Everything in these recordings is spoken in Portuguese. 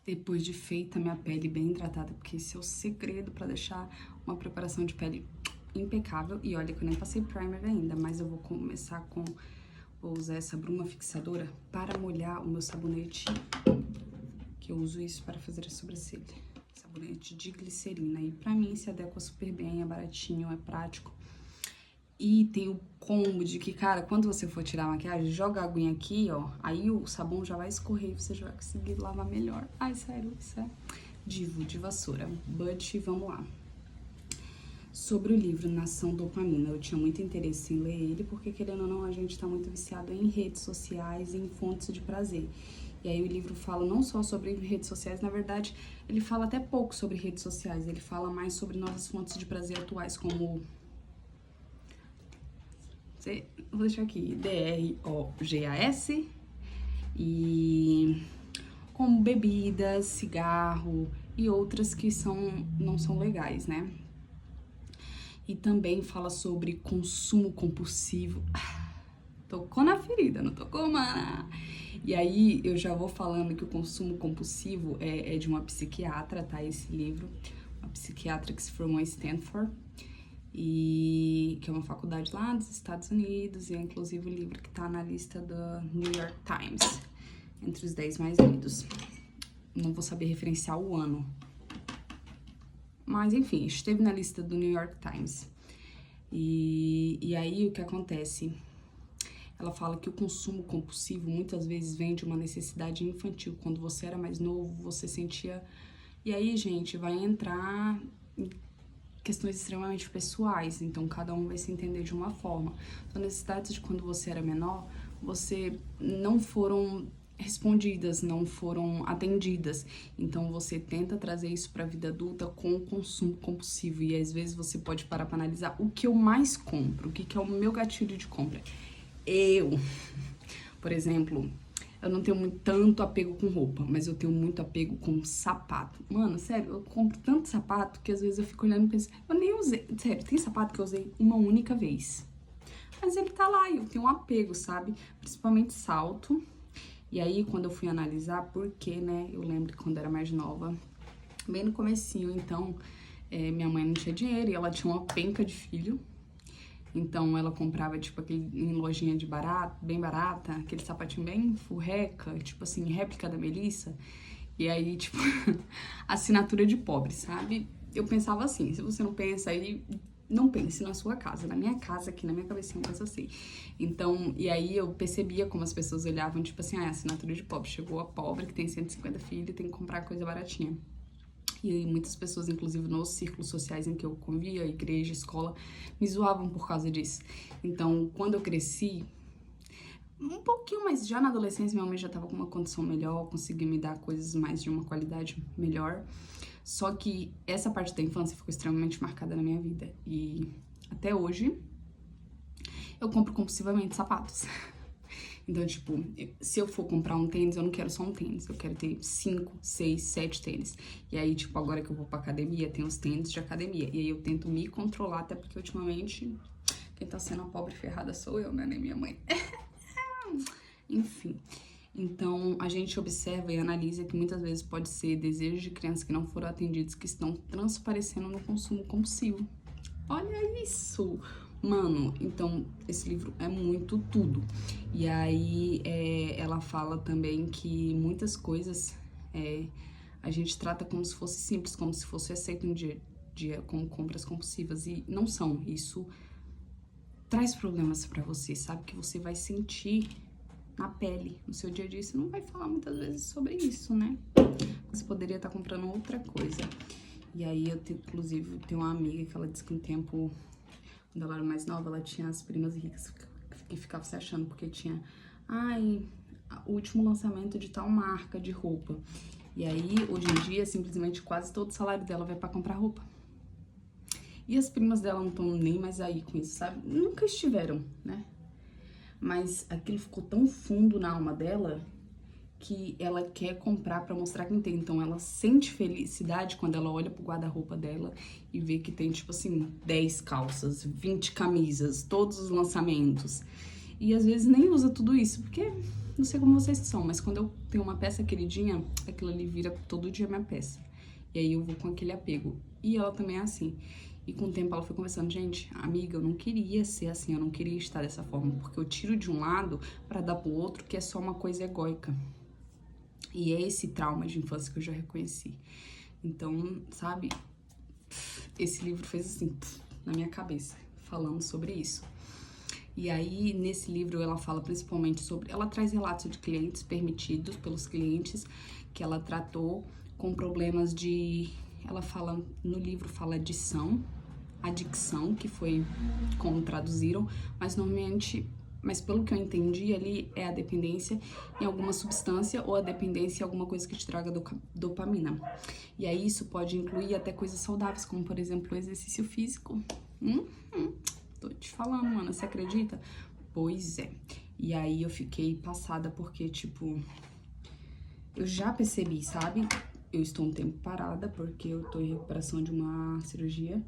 depois de feita minha pele bem hidratada, porque esse é o segredo pra deixar uma preparação de pele impecável. E olha que eu nem passei primer ainda, mas eu vou começar com... Vou usar essa bruma fixadora para molhar o meu sabonete, que eu uso isso para fazer a sobrancelha. Sabonete de glicerina. E pra mim se adequa super bem, é baratinho, é prático. E tem o combo de que, cara, quando você for tirar a maquiagem, joga a aguinha aqui, ó. Aí o sabão já vai escorrer e você já vai conseguir lavar melhor. Ai, sério, isso é divo de vassoura. But, vamos lá. Sobre o livro Nação Dopamina, eu tinha muito interesse em ler ele, porque querendo ou não, a gente tá muito viciado em redes sociais e em fontes de prazer. E aí o livro fala não só sobre redes sociais, na verdade, ele fala até pouco sobre redes sociais, ele fala mais sobre nossas fontes de prazer atuais, como... Vou deixar aqui, DROGAS, e como bebidas, cigarro e outras que não são legais, né? E também fala sobre consumo compulsivo. Tocou na ferida, não tocou, mana? E aí eu já vou falando que o consumo compulsivo é de uma psiquiatra, tá? Esse livro, uma psiquiatra que se formou em Stanford, e que é uma faculdade lá dos Estados Unidos, e é inclusive o livro que tá na lista do New York Times, entre os 10 mais lidos. Não vou saber referenciar o ano, mas enfim, esteve na lista do New York Times. E aí o que acontece? Ela fala que o consumo compulsivo muitas vezes vem de uma necessidade infantil. Quando você era mais novo, você sentia... E aí, gente, vai entrar em questões extremamente pessoais, então cada um vai se entender de uma forma. Então, necessidades de quando você era menor, você não foram respondidas, não foram atendidas. Então você tenta trazer isso para a vida adulta com o consumo compulsivo, e às vezes você pode parar para analisar o que eu mais compro, o que é o meu gatilho de compra. Por exemplo, eu não tenho tanto apego com roupa, mas eu tenho muito apego com sapato. Mano, sério, eu compro tanto sapato que às vezes eu fico olhando e penso, eu nem usei. Sério, tem sapato que eu usei uma única vez, mas ele tá lá e eu tenho um apego, sabe? Principalmente salto. E aí, quando eu fui analisar por quê, né? Eu lembro que quando eu era mais nova, bem no comecinho, então, minha mãe não tinha dinheiro e ela tinha uma penca de filho. Então, ela comprava, tipo, aquele em lojinha de barato, bem barata, aquele sapatinho bem furreca, tipo assim, réplica da Melissa. E aí, tipo, assinatura de pobre, sabe? Eu pensava assim, se você não pensa aí... Não pense na sua casa, na minha casa, aqui na minha cabecinha, eu penso assim. Então, e aí eu percebia como as pessoas olhavam, tipo assim, assinatura de pobre. Chegou a pobre que tem 150 filhos e tem que comprar coisa baratinha. E aí muitas pessoas, inclusive nos círculos sociais em que eu convia, igreja, escola, me zoavam por causa disso. Então, quando eu cresci, um pouquinho mais, já na adolescência, minha mãe já tava com uma condição melhor, conseguia me dar coisas mais de uma qualidade melhor. Só que essa parte da infância ficou extremamente marcada na minha vida. E até hoje, eu compro compulsivamente sapatos. Então, tipo, se eu for comprar um tênis, eu não quero só um tênis. Eu quero ter 5, 6, 7 tênis. E aí, tipo, agora que eu vou pra academia, tem os tênis de academia. E aí eu tento me controlar, até porque ultimamente, quem tá sendo a pobre ferrada sou eu, né? Nem minha mãe. Enfim... Então, a gente observa e analisa que muitas vezes pode ser desejos de crianças que não foram atendidos que estão transparecendo no consumo compulsivo. Olha isso! Mano, então, esse livro é muito tudo. E aí, ela fala também que muitas coisas a gente trata como se fosse simples, como se fosse aceito no dia a dia como compras compulsivas. E não são. Isso traz problemas pra você, sabe? Que você vai sentir na pele, no seu dia a dia. Você não vai falar muitas vezes sobre isso, né? Você poderia estar comprando outra coisa. E aí, inclusive, tenho uma amiga que ela disse que um tempo, quando ela era mais nova, ela tinha as primas ricas que ficavam se achando porque tinha, o último lançamento de tal marca de roupa. E aí, hoje em dia, simplesmente quase todo o salário dela vai pra comprar roupa. E as primas dela não estão nem mais aí com isso, sabe? Nunca estiveram, né? Mas aquilo ficou tão fundo na alma dela que ela quer comprar pra mostrar quem tem. Então ela sente felicidade quando ela olha pro guarda-roupa dela e vê que tem, tipo assim, 10 calças, 20 camisas, todos os lançamentos. E às vezes nem usa tudo isso, porque não sei como vocês são, mas quando eu tenho uma peça queridinha, aquilo ali vira todo dia minha peça. E aí eu vou com aquele apego. E ela também é assim. E com o tempo ela foi conversando, gente, amiga, eu não queria ser assim, eu não queria estar dessa forma, porque eu tiro de um lado pra dar pro outro, que é só uma coisa egóica. E é esse trauma de infância que eu já reconheci. Então, sabe, esse livro fez assim, na minha cabeça, falando sobre isso. E aí, nesse livro, ela fala principalmente sobre... Ela traz relatos de clientes permitidos pelos clientes que ela tratou com problemas de... Ela fala, no livro fala adicção, que foi como traduziram, mas normalmente... Mas pelo que eu entendi ali, é a dependência em alguma substância ou a dependência em alguma coisa que te traga dopamina. E aí isso pode incluir até coisas saudáveis, como por exemplo o exercício físico. Tô te falando, mano, você acredita? Pois é. E aí eu fiquei passada porque, tipo, eu já percebi, sabe? Eu estou um tempo parada porque eu tô em recuperação de uma cirurgia.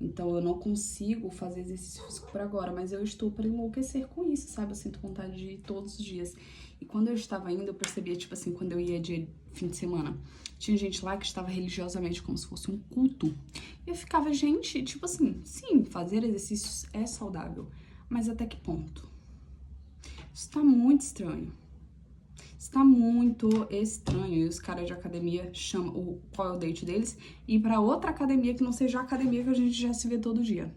Então eu não consigo fazer exercício físico por agora, mas eu estou para enlouquecer com isso, sabe? Eu sinto vontade de ir todos os dias. E quando eu estava indo, eu percebia, tipo assim, quando eu ia de fim de semana, tinha gente lá que estava religiosamente como se fosse um culto. E eu ficava, gente, tipo assim, sim, fazer exercícios é saudável, mas até que ponto? Isso tá muito estranho. Está muito estranho. E os caras de academia chamam qual é o date deles e ir pra outra academia que não seja a academia que a gente já se vê todo dia.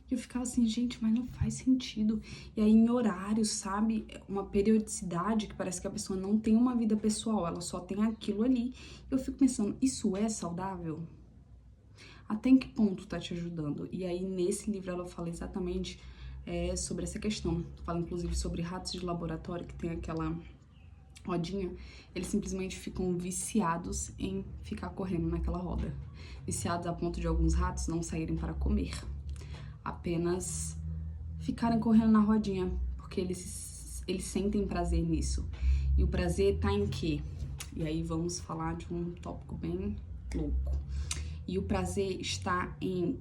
E eu ficava assim, gente, mas não faz sentido. E aí em horários, sabe? Uma periodicidade que parece que a pessoa não tem uma vida pessoal, ela só tem aquilo ali. Eu fico pensando, isso é saudável? Até em que ponto tá te ajudando? E aí nesse livro ela fala exatamente sobre essa questão. Fala inclusive sobre ratos de laboratório, que tem aquela rodinha, eles simplesmente ficam viciados em ficar correndo naquela roda. Viciados a ponto de alguns ratos não saírem para comer, apenas ficarem correndo na rodinha, porque eles sentem prazer nisso. E o prazer tá em quê? E aí vamos falar de um tópico bem louco. E o prazer está em...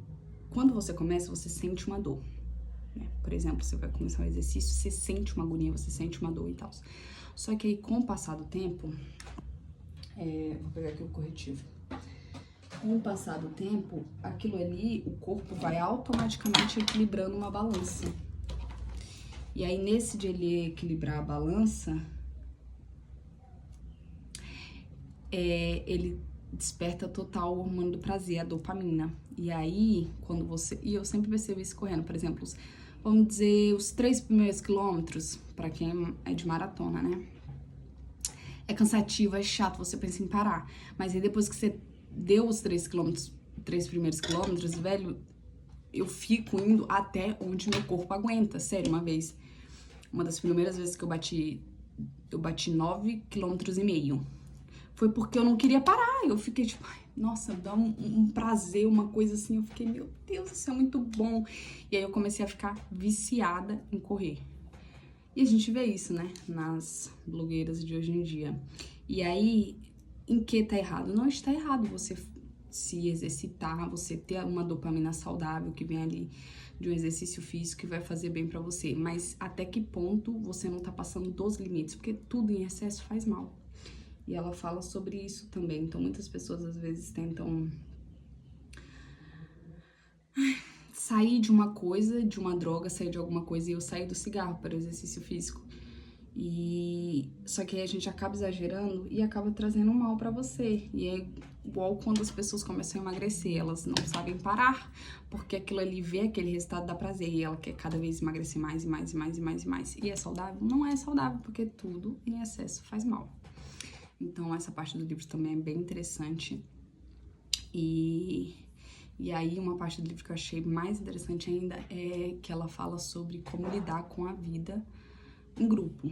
Quando você começa, você sente uma dor. Por exemplo, você vai começar um exercício, você sente uma agonia, você sente uma dor e tal. Só que aí, com o passar do tempo... vou pegar aqui o corretivo. Com o passar do tempo, aquilo ali, o corpo vai automaticamente equilibrando uma balança. E aí, nesse de ele equilibrar a balança, ele desperta total o hormônio do prazer, a dopamina. E aí, quando você... E eu sempre percebo isso correndo, por exemplo, vamos dizer, os 3 primeiros quilômetros, pra quem é de maratona, né? É cansativo, é chato, você pensa em parar. Mas aí depois que você deu os 3 primeiros quilômetros, velho, eu fico indo até onde meu corpo aguenta. Sério, uma vez, uma das primeiras vezes que eu bati 9,5 km. Foi porque eu não queria parar. Eu fiquei tipo, ai, nossa, dá um prazer, uma coisa assim. Eu fiquei, meu Deus, isso é muito bom. E aí eu comecei a ficar viciada em correr. E a gente vê isso, né, nas blogueiras de hoje em dia. E aí, em que tá errado? Não está errado você se exercitar, você ter uma dopamina saudável que vem ali de um exercício físico que vai fazer bem pra você. Mas até que ponto você não tá passando dos limites? Porque tudo em excesso faz mal. E ela fala sobre isso também. Então, muitas pessoas às vezes tentam sair de uma coisa, de uma droga, sair de alguma coisa, e eu saí do cigarro para o exercício físico. E só que aí a gente acaba exagerando e acaba trazendo mal pra você. E é igual quando as pessoas começam a emagrecer, elas não sabem parar, porque aquilo ali vê aquele resultado dá prazer e ela quer cada vez emagrecer mais e mais e mais e mais e mais. E é saudável? Não é saudável, porque tudo em excesso faz mal. Então essa parte do livro também é bem interessante. E aí, uma parte do livro que eu achei mais interessante ainda é que ela fala sobre como lidar com a vida em grupo.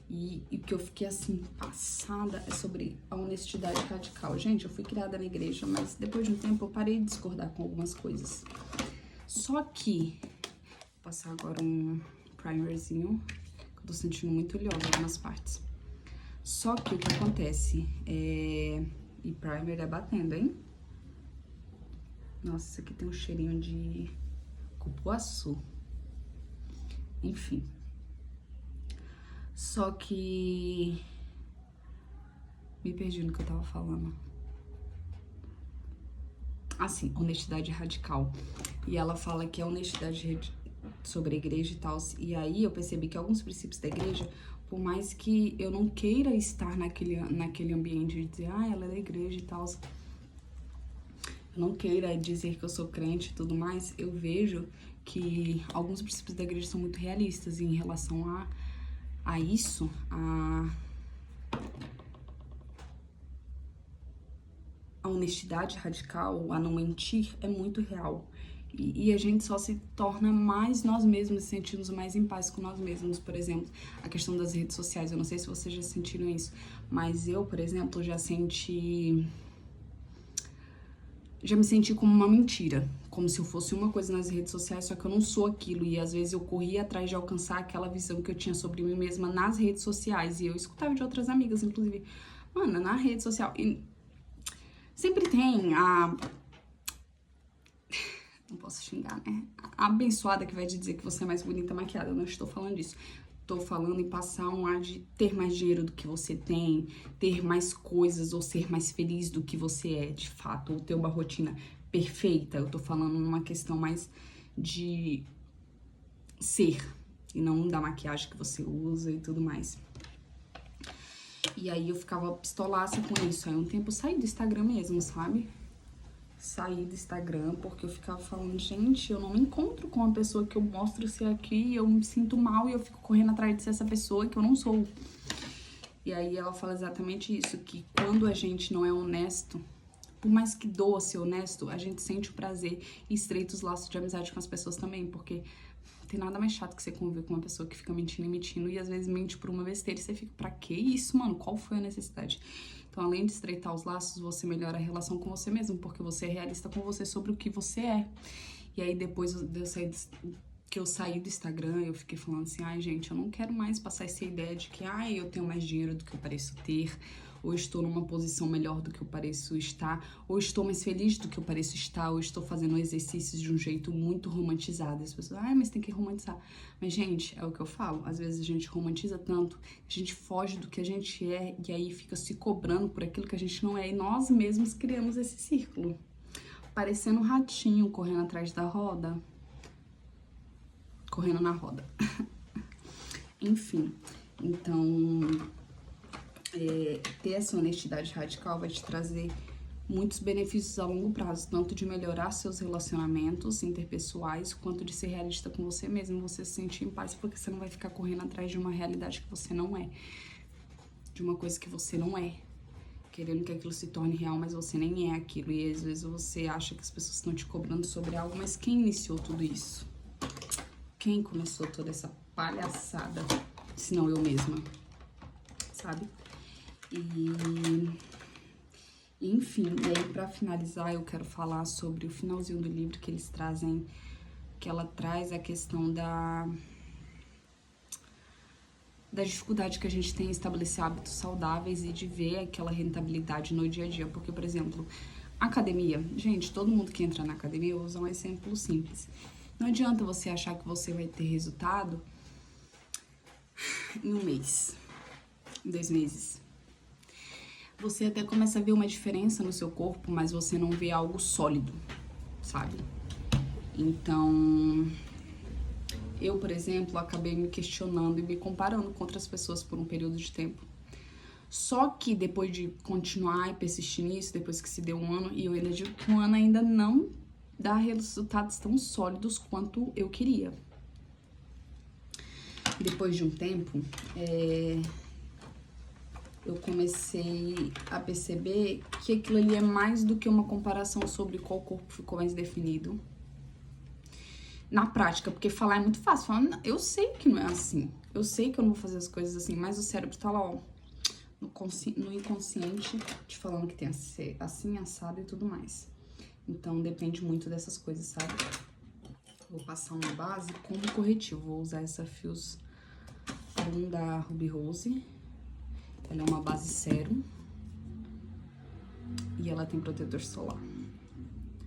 E o que eu fiquei, assim, passada é sobre a honestidade radical. Gente, eu fui criada na igreja, mas depois de um tempo eu parei de discordar com algumas coisas. Só que, vou passar agora um primerzinho, que eu tô sentindo muito oleosa em algumas partes. Só que o que acontece e primer é batendo, hein? Nossa, isso aqui tem um cheirinho de cupuaçu. Enfim. Só que me perdi no que eu tava falando. Assim, honestidade radical. E ela fala que a honestidade sobre a igreja e tal. E aí eu percebi que alguns princípios da igreja, por mais que eu não queira estar naquele ambiente de dizer, ela é da igreja e tal, eu não queira dizer que eu sou crente e tudo mais, eu vejo que alguns princípios da igreja são muito realistas em relação a isso, a honestidade radical, a não mentir, é muito real. E a gente só se torna mais nós mesmos, sentimos mais em paz com nós mesmos. Por exemplo, a questão das redes sociais, eu não sei se vocês já sentiram isso, mas eu, por exemplo, já me senti como uma mentira, como se eu fosse uma coisa nas redes sociais, só que eu não sou aquilo, e às vezes eu corria atrás de alcançar aquela visão que eu tinha sobre mim mesma nas redes sociais, e eu escutava de outras amigas, inclusive, mano, na rede social, e sempre tem não posso xingar, né? A abençoada que vai te dizer que você é mais bonita maquiada. Eu não estou falando disso. Estou falando em passar um ar de ter mais dinheiro do que você tem, ter mais coisas ou ser mais feliz do que você é, de fato, ou ter uma rotina perfeita. Eu tô falando numa questão mais de ser e não da maquiagem que você usa e tudo mais. E aí eu ficava pistolaça com isso. Aí um tempo eu saí do Instagram mesmo, sabe? Saí do Instagram porque eu ficava falando, gente, eu não me encontro com uma pessoa que eu mostro ser aqui e eu me sinto mal e eu fico correndo atrás de ser essa pessoa que eu não sou. E aí ela fala exatamente isso, que quando a gente não é honesto, por mais que doa ser honesto, a gente sente o prazer e estreita os laços de amizade com as pessoas também, porque tem nada mais chato que você conviver com uma pessoa que fica mentindo e às vezes mente por uma besteira e você fica, pra que isso, mano? Qual foi a necessidade? Então, além de estreitar os laços, você melhora a relação com você mesmo, porque você é realista com você sobre o que você é. E aí, depois que eu saí do Instagram, eu fiquei falando assim, gente, eu não quero mais passar essa ideia de que, eu tenho mais dinheiro do que eu pareço ter, ou estou numa posição melhor do que eu pareço estar, ou estou mais feliz do que eu pareço estar, ou estou fazendo exercícios de um jeito muito romantizado. As pessoas, mas tem que romantizar. Mas, gente, é o que eu falo, às vezes a gente romantiza tanto, a gente foge do que a gente é, e aí fica se cobrando por aquilo que a gente não é, e nós mesmos criamos esse círculo. Parecendo um ratinho correndo atrás da roda. Correndo na roda. Enfim, então... ter essa honestidade radical vai te trazer muitos benefícios a longo prazo, tanto de melhorar seus relacionamentos interpessoais, quanto de ser realista com você mesmo, você se sentir em paz, porque você não vai ficar correndo atrás de uma realidade que você não é, de uma coisa que você não é, querendo que aquilo se torne real, mas você nem é aquilo, e às vezes você acha que as pessoas estão te cobrando sobre algo, mas quem iniciou tudo isso? Quem começou toda essa palhaçada, se não eu mesma, sabe? Enfim, e aí pra finalizar eu quero falar sobre o finalzinho do livro que eles trazem, que ela traz a questão da dificuldade que a gente tem em estabelecer hábitos saudáveis e de ver aquela rentabilidade no dia a dia, porque, por exemplo, academia, gente, todo mundo que entra na academia, eu vou usar um exemplo simples, não adianta você achar que você vai ter resultado em um mês, em 2 meses. Você até começa a ver uma diferença no seu corpo, mas você não vê algo sólido, sabe? Então, eu, por exemplo, acabei me questionando e me comparando com outras pessoas por um período de tempo. Só que depois de continuar e persistir nisso, depois que se deu um ano, e eu ainda digo que um ano ainda não dá resultados tão sólidos quanto eu queria. Depois de um tempo, eu comecei a perceber que aquilo ali é mais do que uma comparação sobre qual corpo ficou mais definido. Na prática, porque falar é muito fácil. Falar, eu sei que não é assim. Eu sei que eu não vou fazer as coisas assim, mas o cérebro tá lá, no inconsciente, te falando que tem que ser assim, assado e tudo mais. Então, depende muito dessas coisas, sabe? Vou passar uma base como corretivo. Vou usar essa Fios Room da Ruby Rose. Ela é uma base sérum e ela tem protetor solar,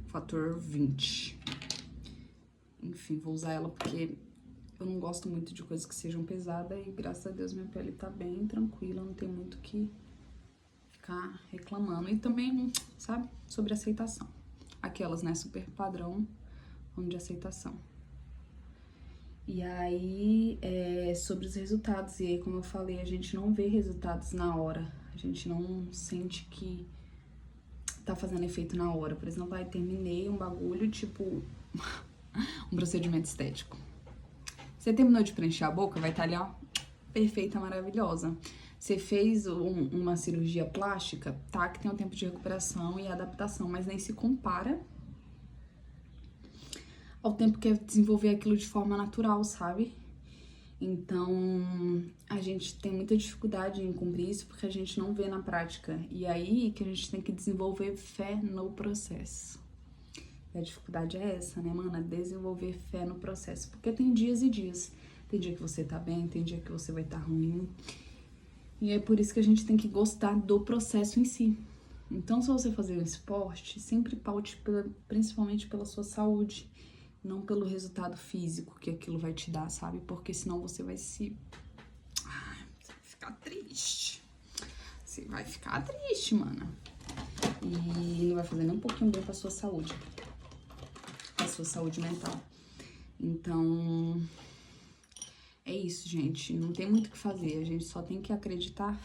fator 20. Enfim, vou usar ela porque eu não gosto muito de coisas que sejam pesadas e graças a Deus minha pele tá bem tranquila, não tem muito que ficar reclamando. E também, sabe, sobre aceitação. Aquelas, né, super padrão, vamos de aceitação. E aí, sobre os resultados, e aí, como eu falei, a gente não vê resultados na hora, a gente não sente que tá fazendo efeito na hora. Por exemplo, aí terminei um bagulho, tipo, um procedimento estético. Você terminou de preencher a boca, vai estar ali, ó, perfeita, maravilhosa. Você fez uma cirurgia plástica, tá, que tem um tempo de recuperação e adaptação, mas nem se compara ao tempo que é desenvolver aquilo de forma natural, sabe? Então, a gente tem muita dificuldade em cumprir isso porque a gente não vê na prática. E aí que a gente tem que desenvolver fé no processo. E a dificuldade é essa, né, mana? Desenvolver fé no processo. Porque tem dias e dias. Tem dia que você tá bem, tem dia que você vai estar ruim. E é por isso que a gente tem que gostar do processo em si. Então, se você fazer um esporte, sempre paute principalmente pela sua saúde. Não pelo resultado físico que aquilo vai te dar, sabe? Porque senão você vai você vai ficar triste. Você vai ficar triste, mana. E não vai fazer nem um pouquinho bem pra sua saúde. Pra sua saúde mental. Então, é isso, gente. Não tem muito o que fazer. A gente só tem que acreditar,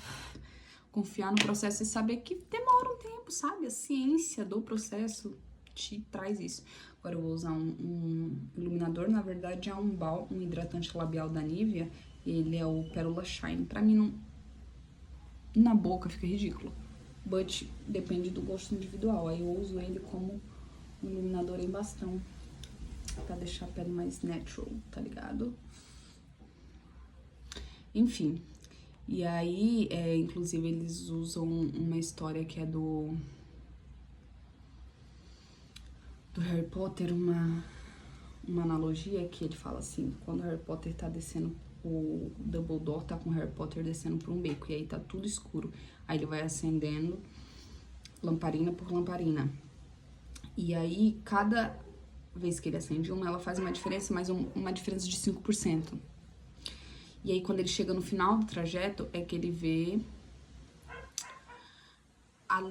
confiar no processo e saber que demora um tempo, sabe? A ciência do processo te traz isso. Agora eu vou usar um iluminador, na verdade é um hidratante labial da Nivea, ele é o Pérola Shine. Pra mim, não, na boca fica ridículo, but depende do gosto individual. Aí eu uso ele como um iluminador em bastão, pra deixar a pele mais natural, tá ligado? Enfim, e aí, inclusive eles usam uma história que é do Harry Potter, uma analogia que ele fala assim, quando o Harry Potter tá descendo, o Dumbledore tá com o Harry Potter descendo por um beco, e aí tá tudo escuro. Aí ele vai acendendo lamparina por lamparina. E aí, cada vez que ele acende uma, ela faz uma diferença, mas uma diferença de 5%. E aí, quando ele chega no final do trajeto, é que ele vê a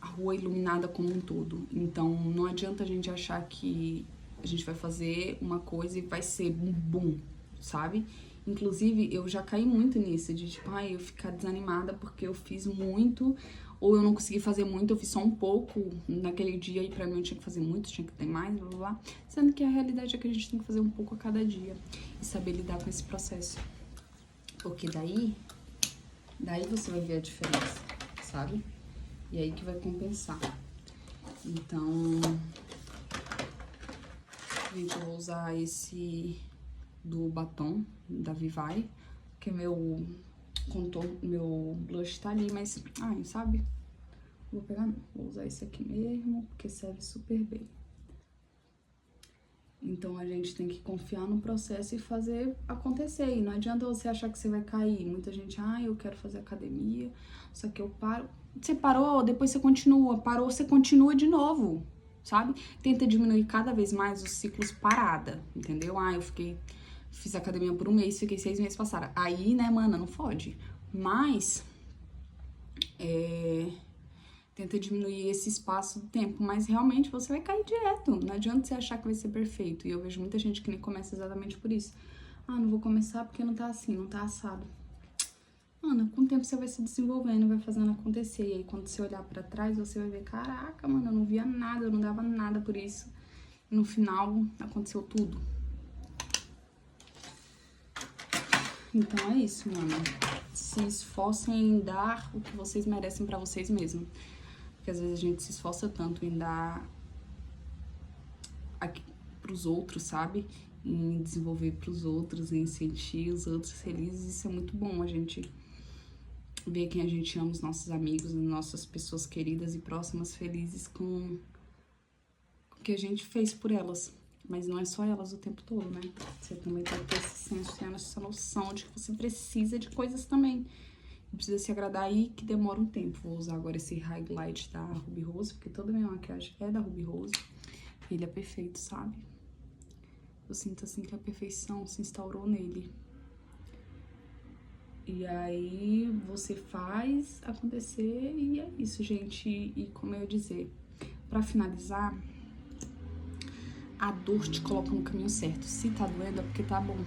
rua iluminada como um todo. Então, não adianta a gente achar que a gente vai fazer uma coisa e vai ser bum, sabe? Inclusive, eu já caí muito nisso, de tipo, eu ficar desanimada porque eu fiz muito, ou eu não consegui fazer muito, eu fiz só um pouco naquele dia e pra mim eu tinha que fazer muito, tinha que ter mais, blá, blá, blá. Sendo que a realidade é que a gente tem que fazer um pouco a cada dia e saber lidar com esse processo. Porque daí você vai ver a diferença, sabe? E aí que vai compensar. Então, gente, eu vou usar esse do batom da Vivai, que é meu contorno, meu blush tá ali, mas, sabe? Vou pegar não, vou usar esse aqui mesmo, porque serve super bem. Então, a gente tem que confiar no processo e fazer acontecer. E não adianta você achar que você vai cair. Muita gente, eu quero fazer academia, só que eu paro. Você parou, depois você continua. Parou, você continua de novo, sabe? Tenta diminuir cada vez mais os ciclos parada, entendeu? Fiz academia por um mês, fiquei 6 meses passaram. Aí, né, mana, não fode. Mas, tenta diminuir esse espaço do tempo, mas realmente você vai cair direto. Não adianta você achar que vai ser perfeito. E eu vejo muita gente que nem começa exatamente por isso. Não vou começar porque não tá assim, não tá assado. Mano, com o tempo você vai se desenvolvendo, vai fazendo acontecer. E aí quando você olhar pra trás, você vai ver, caraca, mano, eu não via nada, eu não dava nada por isso. E no final, aconteceu tudo. Então é isso, mano. Se esforcem em dar o que vocês merecem pra vocês mesmos. Porque às vezes a gente se esforça tanto em dar pros outros, sabe? Em desenvolver pros outros, em sentir os outros felizes. Isso é muito bom, a gente ver quem a gente ama, os nossos amigos, nossas pessoas queridas e próximas felizes com o que a gente fez por elas. Mas não é só elas o tempo todo, né? Você também tem que ter esse senso, essa noção de que você precisa de coisas também. Precisa se agradar aí, que demora um tempo. Vou usar agora esse highlight da Ruby Rose, porque toda a minha maquiagem é da Ruby Rose. Ele é perfeito, sabe? Eu sinto assim que a perfeição se instaurou nele. E aí você faz acontecer e é isso, gente. E como eu ia dizer, pra finalizar, a dor te coloca no caminho certo. Se tá doendo é porque tá bom.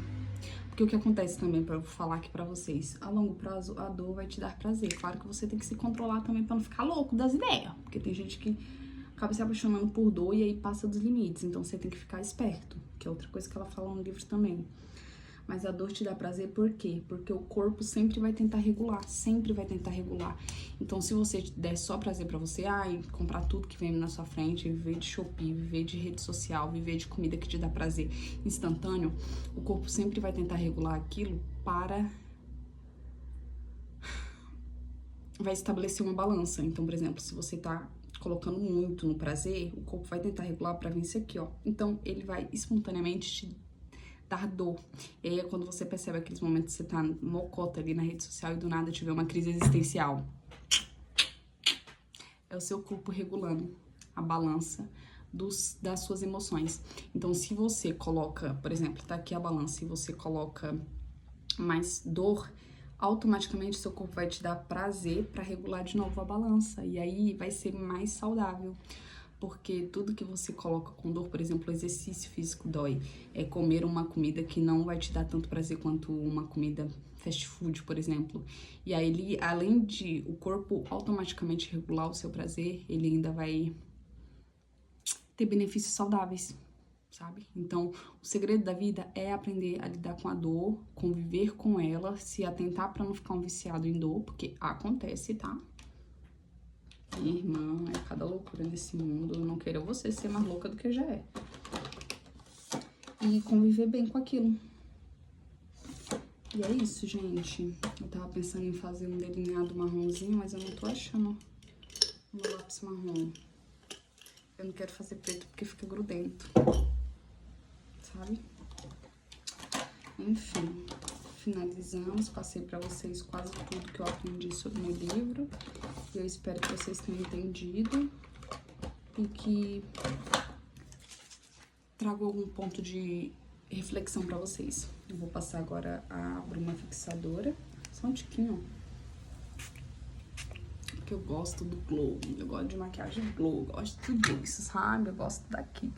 Porque o que acontece também, pra eu falar aqui pra vocês, a longo prazo a dor vai te dar prazer. Claro que você tem que se controlar também pra não ficar louco das ideias. Porque tem gente que acaba se apaixonando por dor e aí passa dos limites. Então você tem que ficar esperto, que é outra coisa que ela fala no livro também. Mas a dor te dá prazer por quê? Porque o corpo sempre vai tentar regular, sempre vai tentar regular. Então, se você der só prazer pra você, comprar tudo que vem na sua frente, viver de Shopee, viver de rede social, viver de comida que te dá prazer instantâneo, o corpo sempre vai tentar regular aquilo para... vai estabelecer uma balança. Então, por exemplo, se você tá colocando muito no prazer, o corpo vai tentar regular pra vencer aqui, ó. Então, ele vai espontaneamente te dar dor. E aí é quando você percebe aqueles momentos que você tá mocota ali na rede social e do nada tiver uma crise existencial. É o seu corpo regulando a balança das suas emoções. Então, se você coloca, por exemplo, tá aqui a balança e você coloca mais dor, automaticamente seu corpo vai te dar prazer pra regular de novo a balança. E aí vai ser mais saudável. Porque tudo que você coloca com dor, por exemplo, o exercício físico dói. É comer uma comida que não vai te dar tanto prazer quanto uma comida fast food, por exemplo. E aí, ele, além de o corpo automaticamente regular o seu prazer, ele ainda vai ter benefícios saudáveis, sabe? Então, o segredo da vida é aprender a lidar com a dor, conviver com ela, se atentar pra não ficar um viciado em dor, porque acontece, tá? Minha irmã, é cada loucura nesse mundo. Eu não quero você ser mais louca do que já é. E conviver bem com aquilo. E é isso, gente. Eu tava pensando em fazer um delineado marronzinho, mas eu não tô achando o meu lápis marrom. Eu não quero fazer preto porque fica grudento, sabe? Enfim, finalizamos. Passei pra vocês quase tudo que eu aprendi sobre o livro. Eu espero que vocês tenham entendido e que trago algum ponto de reflexão pra vocês. Eu vou passar agora a bruma fixadora. Só um tiquinho, porque eu gosto do glow. Eu gosto de maquiagem glow, eu gosto de tudo isso, sabe? Eu gosto daquilo.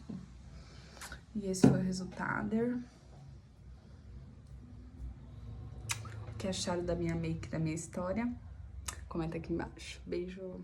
E esse foi o resultado. O que acharam da minha make, da minha história? Comenta aqui embaixo. Beijo!